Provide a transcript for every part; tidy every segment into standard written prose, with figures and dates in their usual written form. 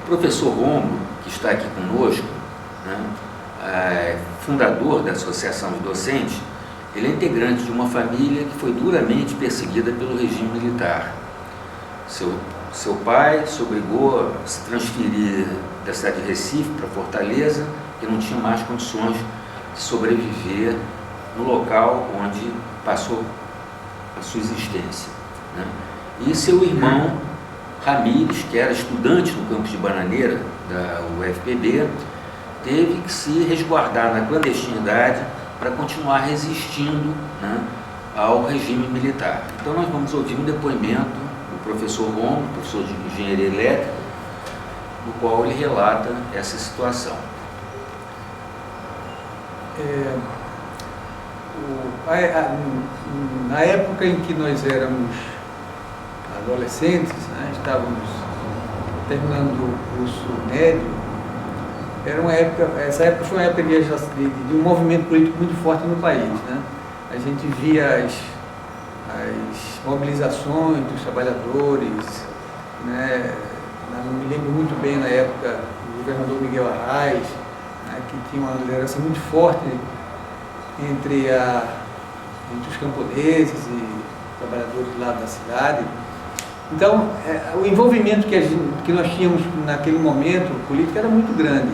O professor Romulo, que está aqui conosco, né, fundador da Associação de Docentes, ele é integrante de uma família que foi duramente perseguida pelo regime militar. Seu pai se obrigou a se transferir da cidade de Recife para Fortaleza, que não tinha mais condições de sobreviver no local onde passou a sua existência, né? E seu irmão Ramires, que era estudante no campus de Bananeira da UFPB, teve que se resguardar na clandestinidade para continuar resistindo, né, ao regime militar. Então nós vamos ouvir um depoimento do professor Romulo, professor de engenharia elétrica, no qual ele relata essa situação. Na época em que nós éramos adolescentes, né, estávamos terminando o curso médio, essa época foi uma época de um movimento político muito forte no país, né? A gente via as mobilizações dos trabalhadores, né? Eu me lembro muito bem na época do governador Miguel Arraes, né, que tinha uma liderança muito forte entre os camponeses e trabalhadores lá da cidade. Então, o envolvimento que nós tínhamos naquele momento político era muito grande.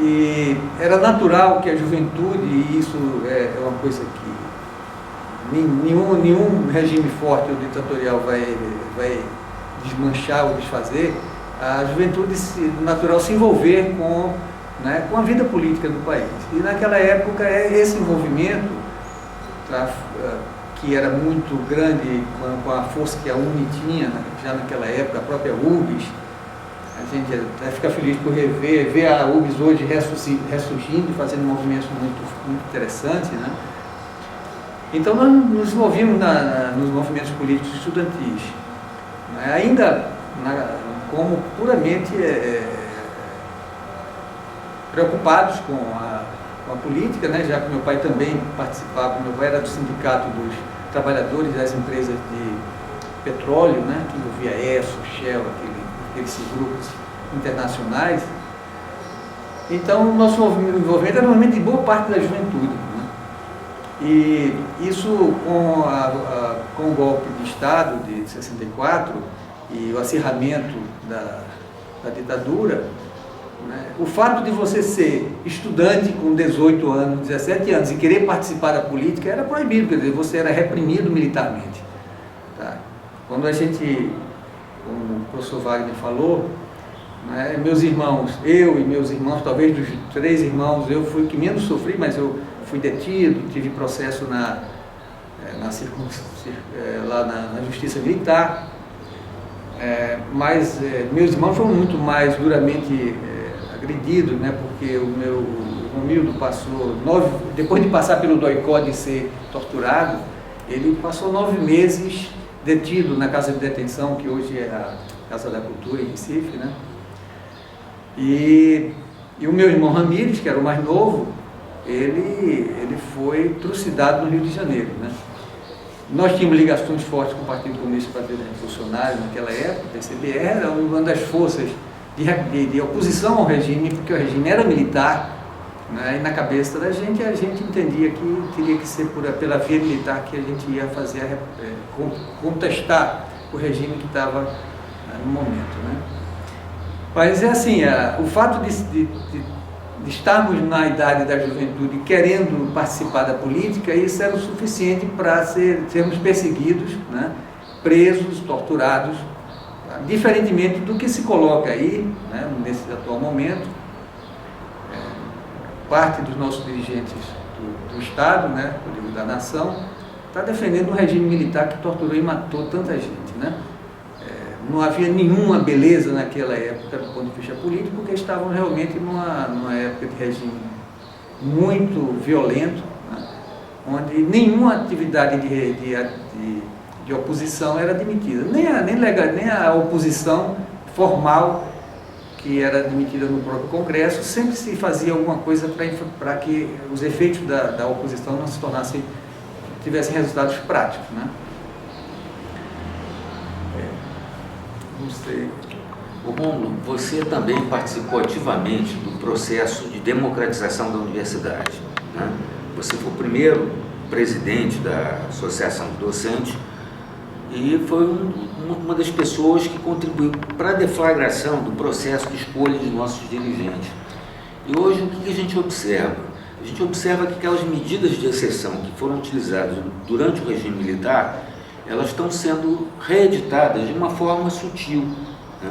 E era natural que a juventude, e isso é uma coisa que nenhum regime forte ou ditatorial vai desmanchar ou desfazer, a juventude natural se envolver com a vida política do país. E naquela época, esse envolvimento, que era muito grande com a força que a UNE tinha, já naquela época, a própria UBS, a gente até fica feliz por ver a UBS hoje ressurgindo e fazendo movimentos muito interessantes, né? Então nós nos envolvimos nos movimentos políticos estudantis, né? Ainda como puramente preocupados com a política, né? Já que meu pai também participava, meu pai era do sindicato dos trabalhadores das empresas de petróleo, né? Que envolvia Esso, Shell, aqueles grupos internacionais. Então o nosso envolvimento era normalmente de boa parte da juventude, né? E isso com o golpe de Estado de 64 e o acirramento da ditadura, né? O fato de você ser estudante com 18 anos, 17 anos e querer participar da política era proibido, quer dizer, você era reprimido militarmente, tá? Quando a gente, como o professor Wagner falou, né, eu e meus irmãos, talvez dos 3 irmãos, eu fui o que menos sofri, mas eu fui detido, tive processo lá na Justiça Militar, mas meus irmãos foram muito mais duramente agredido, né, porque o Romildo passou depois de passar pelo DOI-CODE e ser torturado, ele passou 9 meses detido na casa de detenção, que hoje é a Casa da Cultura em Recife, né? E o meu irmão Ramires, que era o mais novo, ele foi trucidado no Rio de Janeiro, né? Nós tínhamos ligações fortes com o Partido Comunista Patriota Revolucionário naquela época, o PCB era uma das forças de oposição ao regime, porque o regime era militar, né? E na cabeça da gente, a gente entendia que teria que ser pela via militar que a gente ia fazer, contestar o regime que estava no momento, né? Mas é assim, o fato de estarmos na idade da juventude querendo participar da política, isso era o suficiente para sermos perseguidos, né? Presos, torturados, tá? Diferentemente do que se coloca aí, né, nesse atual momento. Parte dos nossos dirigentes do Estado, né, da nação, está defendendo um regime militar que torturou e matou tanta gente, né? Não havia nenhuma beleza naquela época do ponto de vista político, porque estavam realmente numa época de regime muito violento, né, onde nenhuma atividade de oposição era admitida, nem a oposição formal, que era admitida no próprio Congresso. Sempre se fazia alguma coisa para que os efeitos da oposição não se tornassem, tivessem resultados práticos, né? Não sei. Rômulo, você também participou ativamente do processo de democratização da universidade, né? Você foi o primeiro presidente da Associação de Docentes e foi uma das pessoas que contribuiu para a deflagração do processo de escolha de nossos dirigentes. E hoje o que a gente observa? A gente observa que aquelas medidas de exceção que foram utilizadas durante o regime militar, elas estão sendo reeditadas de uma forma sutil, né?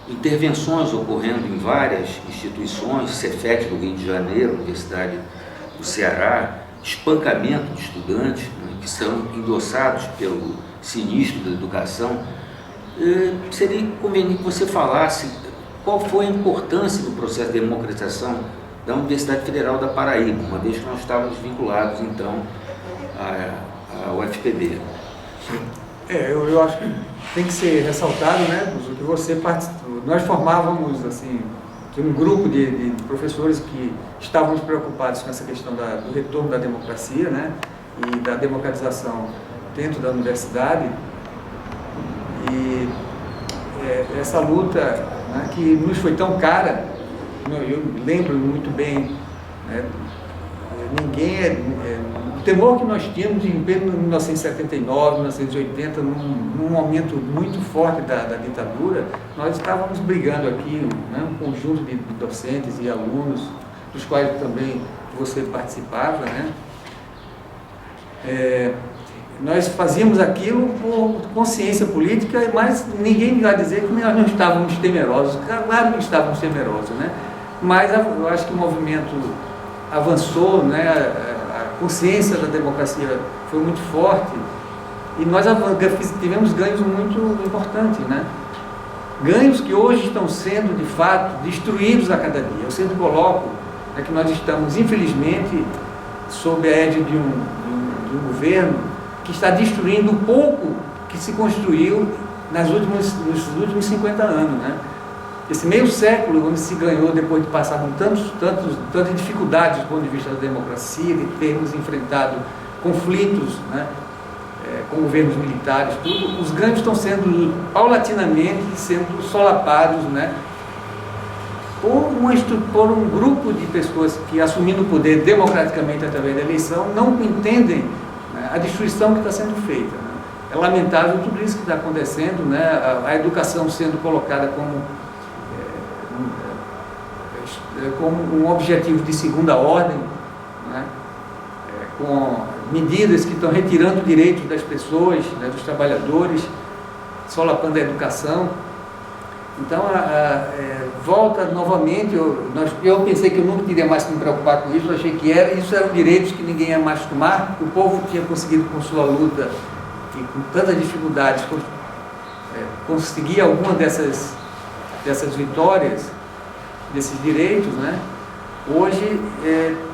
Intervenções ocorrendo em várias instituições, Cefet do Rio de Janeiro, Universidade do Ceará, espancamento de estudantes, né, que são endossados pelo sinistro da educação. Seria conveniente que você falasse qual foi a importância do processo de democratização da Universidade Federal da Paraíba, uma vez que nós estávamos vinculados, então, ao UFPB. Eu acho que tem que ser ressaltado, né, o que você participou. Nós formávamos, assim, um grupo de professores que estávamos preocupados com essa questão do retorno da democracia, né, e da democratização dentro da universidade. E essa luta, né, que nos foi tão cara, eu lembro muito bem, né, o temor que nós tínhamos em 1979, 1980, num momento muito forte da ditadura, nós estávamos brigando aqui, né, um conjunto de docentes e alunos, dos quais também você participava, né? Nós fazíamos aquilo por consciência política, mas ninguém vai dizer que nós não estávamos temerosos. Claro que estávamos temerosos, né? Mas eu acho que o movimento avançou, né? A consciência da democracia foi muito forte e nós tivemos ganhos muito importantes, né? Ganhos que hoje estão sendo, de fato, destruídos a cada dia. Eu sempre coloco, né, que nós estamos, infelizmente, sob a égide de um governo que está destruindo o pouco que se construiu nos últimos 50 anos, né? Esse meio século onde se ganhou depois de passar com tantas dificuldades do ponto de vista da democracia, de termos enfrentado conflitos, né, com governos militares, tudo, os ganhos estão sendo paulatinamente sendo solapados, né, por um grupo de pessoas que, assumindo o poder democraticamente através da eleição, não entendem, né, a destruição que está sendo feita, né? É lamentável tudo isso que está acontecendo, né, a educação sendo colocada como um objetivo de segunda ordem, né, com medidas que estão retirando direitos das pessoas, né, dos trabalhadores, solapando a educação. Então, volta novamente, eu pensei que eu nunca teria mais que me preocupar com isso, eu achei que isso eram direitos que ninguém ia mais tomar, o povo tinha conseguido com sua luta, e com tantas dificuldades, conseguir alguma dessas vitórias, desses direitos, né? Hoje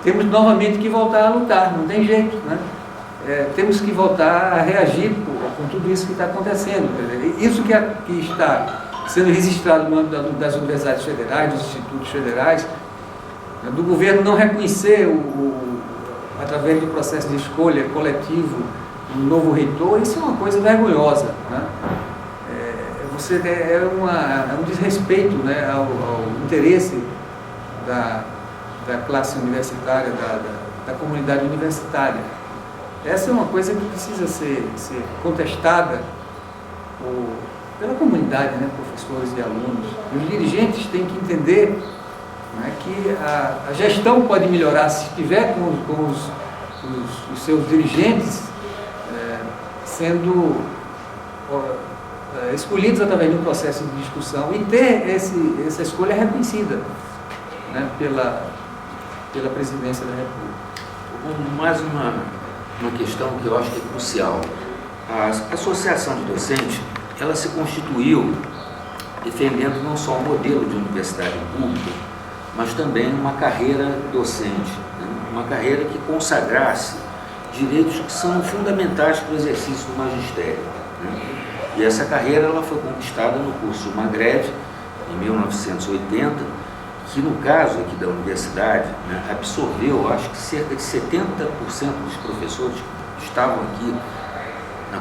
temos novamente que voltar a lutar, não tem jeito, né? Temos que voltar a reagir com tudo isso que está acontecendo. Isso que está sendo registrado no âmbito das universidades federais, dos institutos federais, né, do governo não reconhecer, através do processo de escolha coletivo, um novo reitor, isso é uma coisa vergonhosa, né? É um desrespeito, né, ao interesse da classe universitária, da comunidade universitária. Essa é uma coisa que precisa ser contestada pela comunidade, né, professores e alunos. E os dirigentes têm que entender, né, que a gestão pode melhorar se estiver com os seus dirigentes sendo escolhidos através de um processo de discussão e ter essa escolha reconhecida, né, pela presidência da República. Mais uma questão que eu acho que é crucial. A Associação de Docentes, ela se constituiu defendendo não só um modelo de universidade pública, mas também uma carreira docente, né, uma carreira que consagrasse direitos que são fundamentais para o exercício do magistério, né? E essa carreira ela foi conquistada no curso Maghreb, em 1980, que no caso aqui da universidade, né, absorveu, acho que cerca de 70% dos professores que estavam aqui na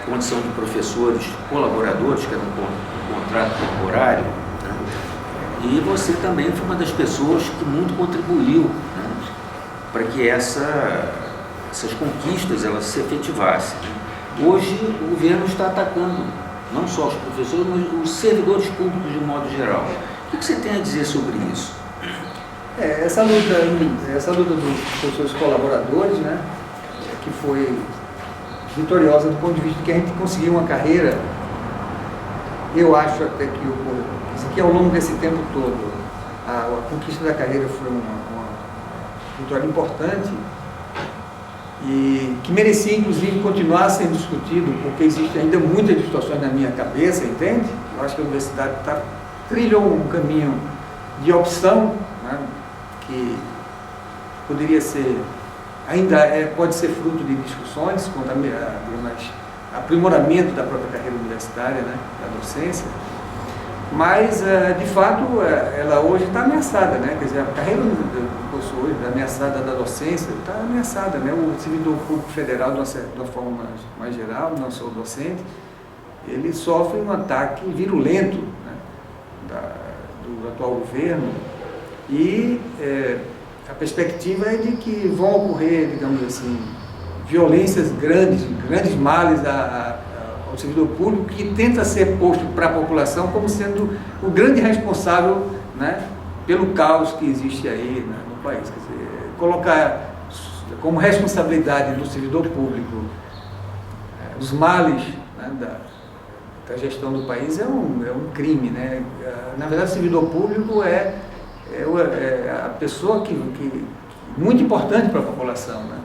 condição de professores colaboradores, que era um contrato temporário, né? E você também foi uma das pessoas que muito contribuiu, né, para que essas conquistas elas se efetivassem, né? Hoje o governo está atacando não só os professores, mas os servidores públicos de um modo geral. O que você tem a dizer sobre isso? Essa luta dos professores colaboradores, né, que foi vitoriosa do ponto de vista de que a gente conseguiu uma carreira. Eu acho até que ao longo desse tempo todo a conquista da carreira foi uma vitória importante e que merecia inclusive continuar sendo discutido, porque existem ainda muitas distorções na minha cabeça, entende? Eu acho que a universidade trilhou um caminho de opção, né, que poderia ser, pode ser fruto de discussões quanto a aprimoramento da própria carreira universitária, né, da docência, mas de fato ela hoje está ameaçada, né? Quer dizer, a carreira do professor hoje, ameaçada da docência, está ameaçada, né? O servidor público federal, de uma forma mais geral, não só o docente, ele sofre um ataque virulento, né, do atual governo, e a perspectiva é de que vão ocorrer, digamos assim, violências grandes males ao servidor público, que tenta ser posto para a população como sendo o grande responsável, né, pelo caos que existe aí, né, no país. Quer dizer, colocar como responsabilidade do servidor público os males, né, da gestão do país é um crime, né? Na verdade, o servidor público é a pessoa que muito importante para a população, né?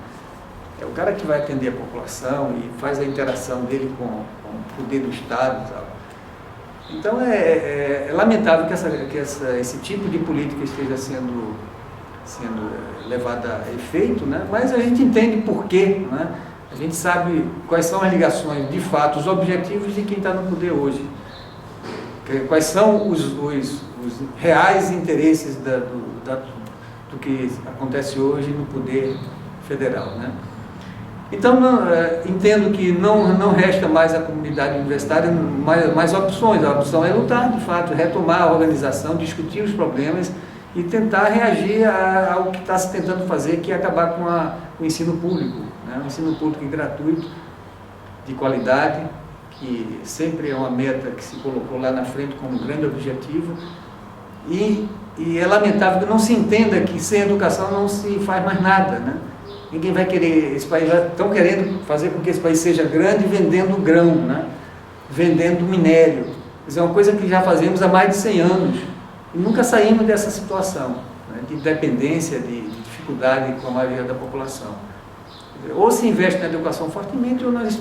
É o cara que vai atender a população e faz a interação dele com o poder do Estado e tal. Então é lamentável que esse tipo de política esteja sendo levada a efeito, né? Mas a gente entende por quê, né? A gente sabe quais são as ligações, de fato, os objetivos de quem está no poder hoje. Quais são os reais interesses do que acontece hoje no poder federal, né? Então, entendo que não resta mais à comunidade universitária mais opções. A opção é lutar, de fato, retomar a organização, discutir os problemas e tentar reagir ao que está se tentando fazer, que é acabar com o ensino público, né? Um ensino público gratuito, de qualidade, que sempre é uma meta que se colocou lá na frente como um grande objetivo. E é lamentável que não se entenda que sem educação não se faz mais nada, né? Ninguém vai querer, esse país estão querendo fazer com que esse país seja grande vendendo grão, né? Vendendo minério. Isso é uma coisa que já fazemos há mais de 100 anos e nunca saímos dessa situação, né, de dependência, de dificuldade com a maioria da população. Ou se investe na educação fortemente, ou nós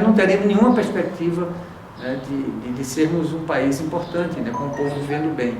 não teremos nenhuma perspectiva, né, de sermos um país importante, né, com o povo vivendo bem.